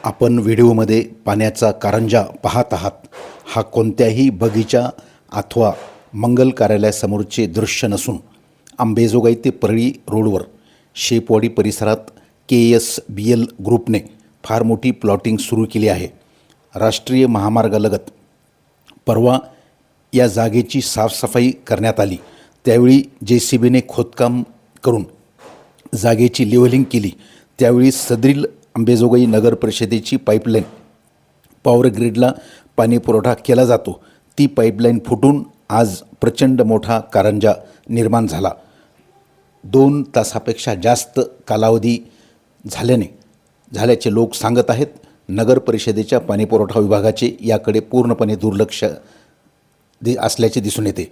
आपण व्हिडिओमध्ये पाण्याचा कारंजा पाहत आहात. हा कोणत्याही बगीचा अथवा मंगल कार्यालयासमोरचे दृश्य नसून अंबेजोगाई ते परळी रोडवर शेपवाडी परिसरात KSBL ग्रुपने फार मोठी प्लॉटिंग सुरू केली आहे. राष्ट्रीय महामार्गालगत परवा या जागेची साफसफाई करण्यात आली. त्यावेळी JCBने खोदकाम करून जागेची लेव्हलिंग केली. त्यावेळी सदरील अंबेजोगाई नगर परिषदेची पाईपलाईन पॉवर ग्रीडला पाणी पुरवठा केला जातो. ती पाईपलाईन फुटून आज प्रचंड मोठा कारंजा निर्माण झाला. 2 तासापेक्षा जास्त कालावधी झाल्याचे लोक सांगत आहेत. नगर परिषदेच्या पाणीपुरवठा विभागाचे याकडे पूर्णपणे दुर्लक्ष असल्याचे दिसून येते.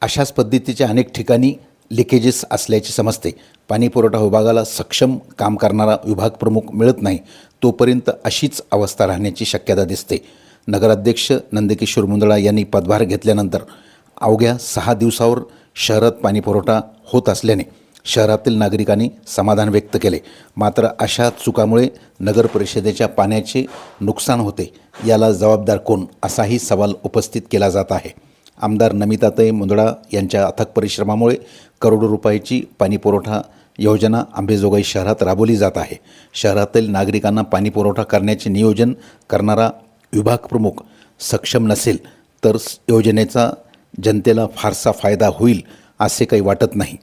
अशाच पद्धतीच्या अनेक ठिकाणी लिकेजेस असल्याचे समजते. पाणीपुरवठा विभागाला सक्षम काम करणारा विभाग प्रमुख मिळत नाही, तोपर्यंत अशीच अवस्था राहण्याची शक्यता दिसते. नगराध्यक्ष नंदकिशोर मुंदडा यांनी पदभार घेतल्यानंतर अवघ्या 6 दिवसावर शहरात पाणीपुरवठा होत असल्याने शहरातील नागरिकांनी समाधान व्यक्त केले. मात्र अशा चुकामुळे नगर परिषदेच्या पाण्याचे नुकसान होते. याला जबाबदार कोण, असाही सवाल उपस्थित केला जात आहे. आमदार नमिताताई मुंदडा यांच्या अथक परिश्रमामुळे करोडो रुपयाची पाणीपुरवठा योजना अंबेजोगाई शहरात राबवली जात आहे. शहरातील नागरिकांना पाणीपुरवठा करण्याचे नियोजन करणारा विभाग प्रमुख सक्षम नसेल तर योजनेचा जनतेला फारसा फायदा होईल असे काही वाटत नाही.